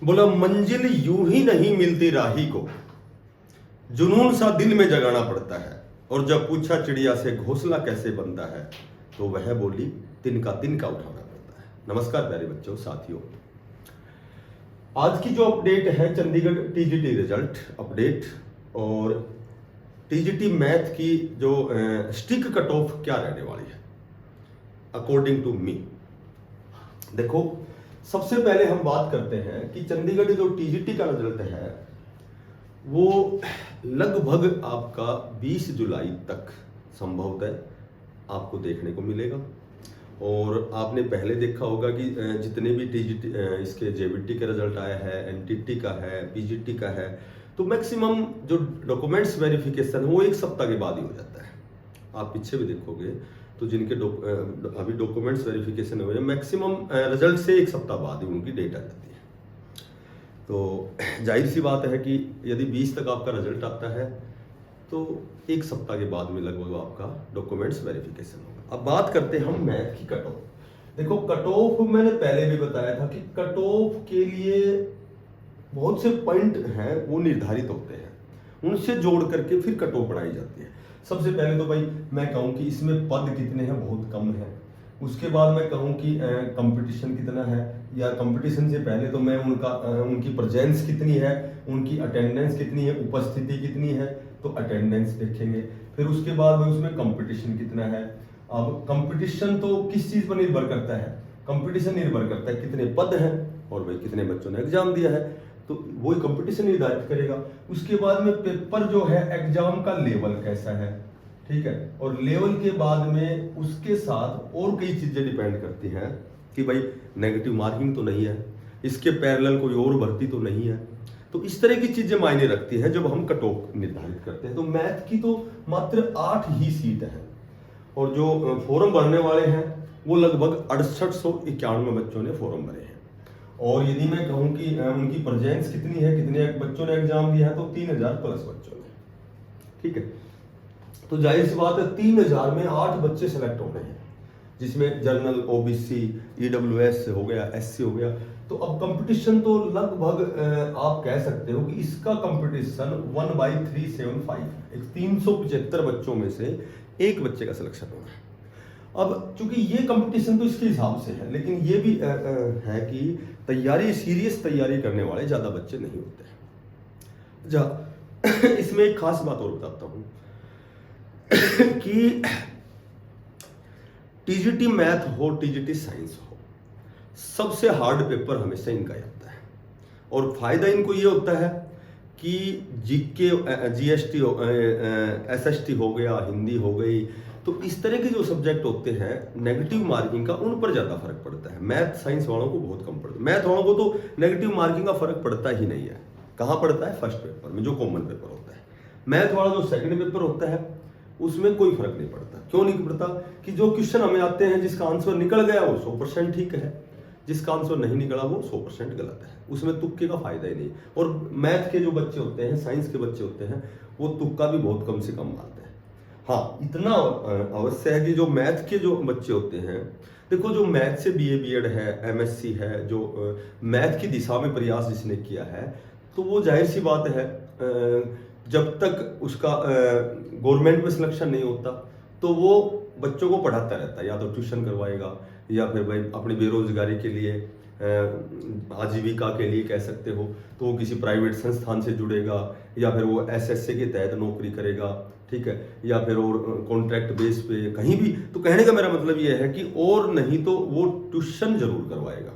बोला मंजिल यूं ही नहीं मिलती राही को, जुनून सा दिल में जगाना पड़ता है। और जब पूछा चिड़िया से घोंसला कैसे बनता है, तो वह बोली तिनका तिनका उठाना पड़ता है। नमस्कार प्यारे बच्चों साथियों, आज की जो अपडेट है चंडीगढ़ टीजीटी रिजल्ट अपडेट और टीजीटी मैथ की जो स्टिक कट ऑफ क्या रहने वाली है अकॉर्डिंग टू मी। देखो, सबसे पहले हम बात करते हैं कि चंडीगढ़ जो टीजीटी का रिजल्ट है वो लगभग आपका 20 जुलाई तक संभवतः आपको देखने को मिलेगा। और आपने पहले देखा होगा कि जितने भी टीजीटी इसके जेबीटी का रिजल्ट आया है, एनटीटी का है, पीजीटी का है, तो मैक्सिमम जो डॉक्यूमेंट्स वेरिफिकेशन है वो एक सप्ताह के बाद ही हो जाता है। आप पीछे भी देखोगे तो जिनके अभी डॉक्यूमेंट्स वेरिफिकेशन हुए मैक्सिमम रिजल्ट से एक सप्ताह बाद ही उनकी डेट आ जाती है। तो जाहिर सी बात है कि यदि 20 तक आपका रिजल्ट आता है तो एक सप्ताह के बाद में लगभग आपका डॉक्यूमेंट्स वेरिफिकेशन होगा। अब बात करते हैं हम मैथ की कट ऑफ। देखो, कट ऑफ मैंने पहले भी बताया था कि कट ऑफ के लिए बहुत से पॉइंट हैं वो निर्धारित होते हैं, उनसे जोड़ करके फिर कट ऑफ बढ़ाई जाती है। सबसे पहले तो भाई मैं कहूँ कि इसमें पद कितने हैं, बहुत कम है। उसके बाद मैं कहूँ कि कंपटीशन कितना है, या कंपटीशन से पहले तो मैं उनकी प्रेजेंस कितनी है, उनकी अटेंडेंस कितनी है, उपस्थिति कितनी है, तो अटेंडेंस देखेंगे। फिर उसके बाद में उसमें कंपटीशन कितना है। अब कंपटीशन तो किस चीज़ पर निर्भर करता है, कंपटीशन निर्भर करता है कितने पद हैं और भाई कितने बच्चों ने एग्जाम दिया है, तो वही कंपटीशन निर्धारित करेगा। उसके बाद में पेपर जो है एग्जाम का लेवल कैसा है, ठीक है, और लेवल के बाद में उसके साथ और कई चीजें डिपेंड करती हैं कि भाई नेगेटिव मार्किंग तो नहीं है, इसके पैरेलल कोई और भर्ती तो नहीं है। तो इस तरह की चीजें मायने रखती हैं जब हम कट ऑफ निर्धारित करते हैं। तो मैथ की तो मात्र 8 ही सीट है और जो फॉर्म भरने वाले हैं वो लगभग 6891 बच्चों ने फॉर्म भरे हैं। और यदि मैं कहूँ कि उनकी प्रेजेंस कितनी है, कितने बच्चों ने एग्जाम दिया है, तो 3000 प्लस बच्चों ने, ठीक है। तो जाहिर सी बात है 3000 में 8 बच्चे सेलेक्ट होने हैं, जिसमें जनरल, ओबीसी, ईडब्ल्यूएस हो गया, एससी हो गया। तो अब कंपटीशन तो लगभग आप कह सकते हो कि इसका कंपटीशन 1/375 है। 375 बच्चों में से एक बच्चे का सिलेक्शन होगा। अब चूंकि ये कंपटीशन तो इसके हिसाब से है, लेकिन ये भी है कि तैयारी, सीरियस तैयारी करने वाले ज्यादा बच्चे नहीं होते हैं। इसमें एक खास बात और बताता हूं कि टीजीटी मैथ हो, टीजीटी साइंस हो, सबसे हार्ड पेपर हमेशा इनका ही आता है। और फायदा इनको ये होता है कि जीके, जीएसटी, एसएसटी हो गया, हिंदी हो गई, तो इस तरह के जो सब्जेक्ट होते हैं नेगेटिव मार्किंग का, उन पर ज्यादा फर्क पड़ता है। मैथ साइंस वालों को बहुत कम पड़ता है। मैथ वालों को तो नेगेटिव मार्किंग का फर्क पड़ता ही नहीं है। कहाँ पड़ता है? फर्स्ट पेपर में, जो कॉमन पेपर होता है। मैथ वाला जो सेकंड पेपर होता है उसमें कोई फर्क नहीं पड़ता। क्यों नहीं पड़ता? कि जो क्वेश्चन हमें आते हैं जिसका आंसर निकल गया वो 100% ठीक है, जिसका आंसर नहीं निकला वो 100% गलत है। उसमें तुक्के का फायदा ही नहीं। और मैथ के जो बच्चे होते हैं, साइंस के बच्चे होते हैं, वो तुक्का भी बहुत कम से कम मारते हैं। हाँ, इतना अवश्य है कि जो मैथ के जो बच्चे होते हैं, देखो जो मैथ से बीए बीएड है, एमएससी है, जो मैथ की दिशा में प्रयास जिसने किया है, तो वो जाहिर सी बात है जब तक उसका गवर्नमेंट में सिलेक्शन नहीं होता तो वो बच्चों को पढ़ाता रहता है। या तो ट्यूशन करवाएगा, या फिर भाई अपनी बेरोजगारी के लिए, आजीविका के लिए कह सकते हो, तो वो किसी प्राइवेट संस्थान से जुड़ेगा, या फिर वो एसएससी के तहत नौकरी करेगा, ठीक है, या फिर और कॉन्ट्रैक्ट बेस पे कहीं भी। तो कहने का मेरा मतलब ये है कि और नहीं तो वो ट्यूशन जरूर करवाएगा,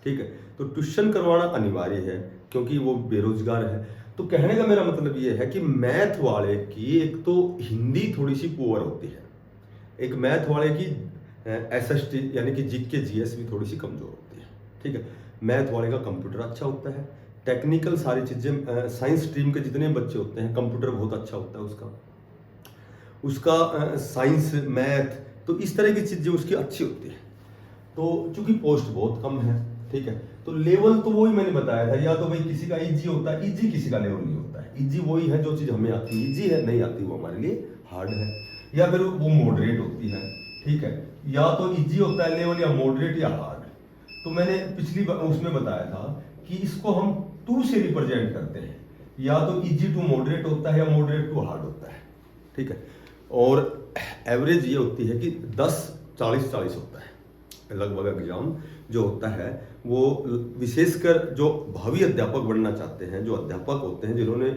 ठीक है। तो ट्यूशन करवाना अनिवार्य है क्योंकि वो बेरोजगार है। तो कहने का मेरा मतलब ये है कि मैथ वाले की एक तो हिंदी थोड़ी सी पुअर होती है, एक मैथ वाले की एसएसटी यानी कि जीके जीएस भी थोड़ी सी कमजोर होती है, ठीक है। मैथ वाले का कंप्यूटर अच्छा होता है, टेक्निकल सारी चीजें, साइंस स्ट्रीम के जितने बच्चे होते हैं कंप्यूटर बहुत अच्छा होता है उसका साइंस, मैथ, तो इस तरह की चीजें उसकी अच्छी होती है। तो चूंकि पोस्ट बहुत कम है, ठीक है, तो लेवल तो वही मैंने बताया था, या तो भाई किसी का इजी होता है, इजी किसी का लेवल नहीं होता है। इजी वही है जो चीज हमें आती है, इजी है, नहीं आती वो हमारे लिए हार्ड है, या फिर वो मॉडरेट होती है, ठीक है। या तो इजी होता है लेवल, या मॉडरेट, या हार्ड। तो मैंने पिछली बार उसमें बताया था कि इसको हम 2 से रिप्रेजेंट करते हैं, या तो इजी टू मॉडरेट होता है या मॉडरेट टू हार्ड होता है, ठीक है। और एवरेज ये होती है कि 10-40-40 होता है लगभग एग्जाम जो होता है वो, विशेषकर जो भावी अध्यापक बनना चाहते हैं, जो अध्यापक होते हैं जिन्होंने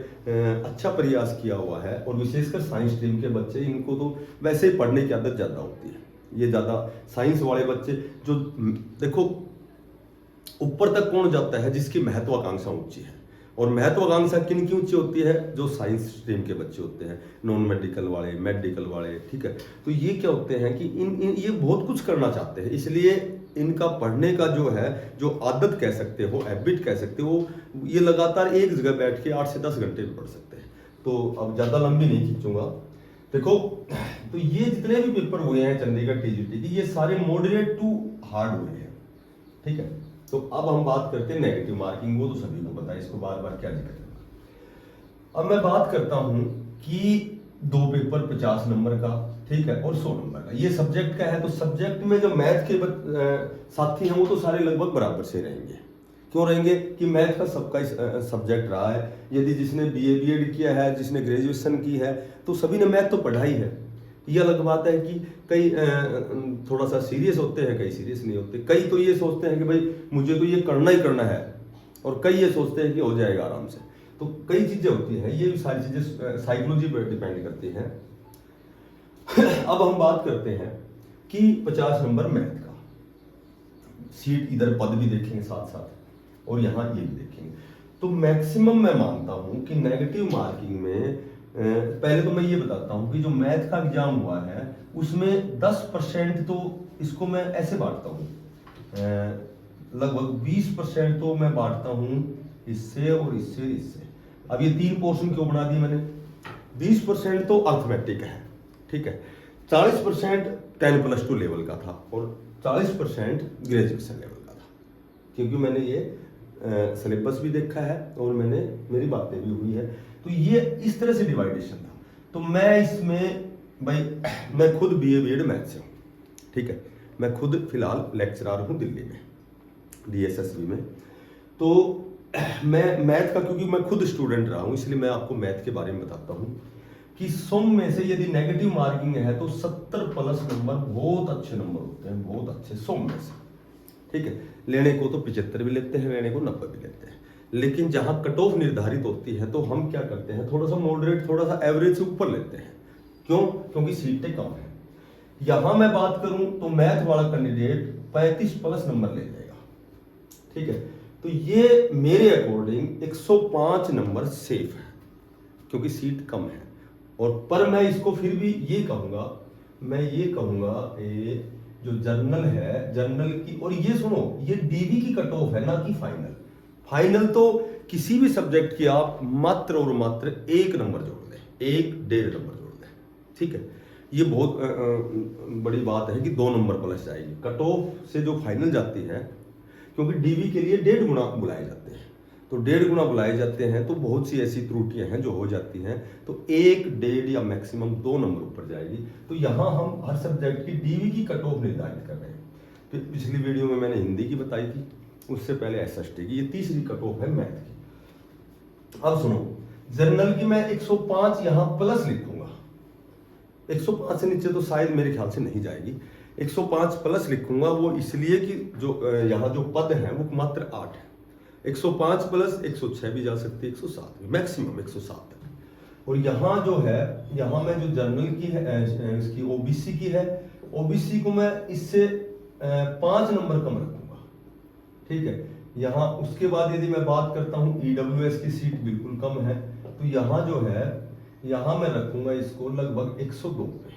अच्छा प्रयास किया हुआ है, और विशेषकर साइंस स्ट्रीम के बच्चे, इनको तो वैसे ही पढ़ने की आदत ज़्यादा होती है। ये ज़्यादा साइंस वाले बच्चे जो, देखो ऊपर तक कौन जाता है जिसकी महत्वाकांक्षा ऊंची है, और महत्वाकांक्षा किन की ऊंची होती है, जो साइंस स्ट्रीम के बच्चे होते हैं, नॉन मेडिकल वाले, मेडिकल वाले, ठीक है। तो ये क्या होते हैं कि इन ये बहुत कुछ करना चाहते हैं, इसलिए इनका पढ़ने का जो है, जो आदत कह सकते हो, हैबिट कह सकते हो, ये लगातार एक जगह बैठ के 8 से 10 घंटे भी पढ़ सकते हैं। तो अब ज़्यादा लंबी नहीं खींचूंगा। देखो, तो ये जितने भी पेपर हुए हैं चंडीगढ़ टीजीटी के, ये सारे मॉडरेट टू हार्ड हुए हैं, ठीक है। तो अब हम बात करते हैं नेगेटिव मार्किंग, वो तो सभी को पता है, इसको बार बार क्या जिक्र करना। अब मैं बात करता हूं कि 2 पेपर 50 नंबर का, ठीक है, और 100 नंबर का, ये सब्जेक्ट का है। तो सब्जेक्ट में जो मैथ के साथी हैं वो तो सारे लगभग बराबर से रहेंगे। क्यों रहेंगे कि मैथ का सबका सब्जेक्ट रहा है। यदि जिसने बीए बीएड किया है, जिसने ग्रेजुएशन की है, तो सभी ने मैथ तो पढ़ा ही है। ये अलग बात है कि कई थोड़ा सा सीरियस होते हैं, कई सीरियस नहीं होते। कई तो ये सोचते हैं कि भाई मुझे तो ये करना ही करना है, और कई ये सोचते हैं कि हो जाएगा आराम से। तो कई चीज़ें होती हैं, ये भी सारी चीज़ें साइकोलॉजी पर डिपेंड करती हैं। अब हम बात करते हैं कि 50 नंबर मैथ का सीट, इधर पद भी देखेंगे साथ साथ, और यहाँ ये भी देखेंगे। तो मैक्सिमम मैं मानता हूँ कि नेगेटिव मार्किंग में, पहले तो मैं ये बताता हूँ कि जो मैथ का एग्जाम हुआ है उसमें 10% तो इसको मैं ऐसे बांटता हूँ, लगभग 20% तो मैं बांटता हूँ इससे और इससे इससे। अब ये 3 पोर्शन क्यों बना दिए मैंने? 20% तो अर्थमेटिक है, ठीक है, 40% 10+2 लेवल का था, और 40% ग्रेजुएशन लेवल का था, क्योंकि मैंने ये सिलेबस भी देखा है और मेरी बातें भी हुई है। तो ये इस तरह से डिवाइडेशन था। तो मैं इसमें भाई, मैं खुद बीए बीएड मैथ से हूँ, ठीक है, मैं खुद फिलहाल लेक्चरर हूँ दिल्ली में, DSSB में। तो मैं मैथ का, क्योंकि मैं खुद स्टूडेंट रहा हूँ, इसलिए मैं आपको मैथ के बारे में बताता हूँ कि 100 में से यदि नेगेटिव मार्किंग है तो 70+ नंबर बहुत अच्छे नंबर होते हैं, बहुत अच्छे 100 में से, ठीक है। लेने को तो 75 भी लेते हैं, लेने को 90 भी लेते हैं, लेकिन जहां कट ऑफ निर्धारित होती है तो हम क्या करते हैं, थोड़ा सा मॉडरेट, थोड़ा सा एवरेज से ऊपर लेते हैं। क्यों? क्योंकि सीटें कम है। यहां मैं बात करूं तो मैथ वाला कैंडिडेट 35+ नंबर ले जाएगा, ठीक है। तो ये मेरे अकॉर्डिंग 105 नंबर सेफ है, क्योंकि सीट कम है। और पर मैं इसको फिर भी ये कहूंगा, जो जर्नल है, जर्नल की, और ये सुनो, ये डीवी की कट ऑफ है, ना कि फाइनल तो किसी भी सब्जेक्ट की आप मात्र और मात्र 1 नंबर जोड़ दें, 1-1.5 नंबर जोड़ दें, ठीक है। ये बहुत बड़ी बात है कि 2 नंबर प्लस जाएगी कट ऑफ से जो फाइनल जाती है, क्योंकि डीवी के लिए 1.5 गुना बुलाए जाते हैं। तो 1.5 गुना बुलाए जाते हैं, तो बहुत सी ऐसी त्रुटियां हैं जो हो जाती हैं, तो 1-1.5 या मैक्सिमम 2 नंबर ऊपर जाएगी। तो यहाँ हम हर सब्जेक्ट की डीवी की कट ऑफ निर्धारित कर रहे हैं। फिर पिछली वीडियो में मैंने हिंदी की बताई थी, उससे पहले SST की, ये तीसरी कट ऑफ है मैथ की। अब सुनो, जर्नल की मैं 105 यहाँ प्लस लिखूंगा, 105 से नीचे तो शायद मेरे ख्याल से नहीं जाएगी, 105 प्लस लिखूंगा। वो इसलिए कि जो यहाँ जो पद है वो मात्र 8 है, 105 प्लस 106 भी जा सकती है, 107 भी, मैक्सिमम 107 है। और यहाँ जो है, यहाँ में जो जर्नल की है, इसकी OBC की है, OBC को मैं इससे 5 नंबर कम रखूंगा, ठीक है। यहाँ उसके बाद यदि मैं बात करता हूँ EWS की सीट बिल्कुल कम है, तो यहाँ जो है, यहाँ मैं रखूंगा इसको लगभग 102 पे,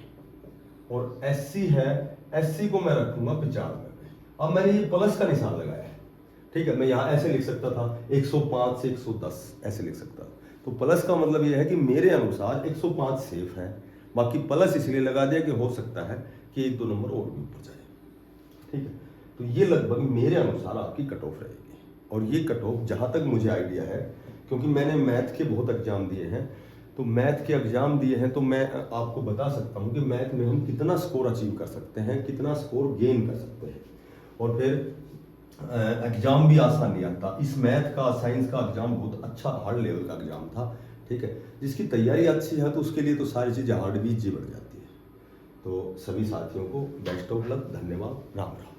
और SC है, SC को मैं रखूंगा 95 पे। अब मैंने ये प्लस का निशान लगाया है, ठीक है। मैं यहाँ ऐसे लिख सकता था 105 से 110 ऐसे लिख सकता था। तो प्लस का मतलब ये है कि मेरे अनुसार 105 सेफ है, बाकी प्लस इसलिए लगा दिया कि हो सकता है कि 1-2 नंबर और भी ऊपर जाए, ठीक है। तो ये लगभग मेरे अनुसार आपकी कट ऑफ रहेगी। और ये कट ऑफ जहाँ तक मुझे आइडिया है, क्योंकि मैंने मैथ के बहुत एग्जाम दिए हैं, तो मैथ के एग्जाम दिए हैं, तो मैं आपको बता सकता हूँ कि मैथ में हम कितना स्कोर अचीव कर सकते हैं, कितना स्कोर गेन कर सकते हैं। और फिर एग्जाम भी आसान नहीं आता। इस मैथ का साइंस का एग्जाम बहुत अच्छा हार्ड लेवल का एग्जाम था, ठीक है। जिसकी तैयारी अच्छी है तो उसके लिए तो सारी चीज़ें हार्ड भी इजी बढ़ जाती है। तो सभी साथियों को बेस्ट ऑफ लक, धन्यवाद, राम राम।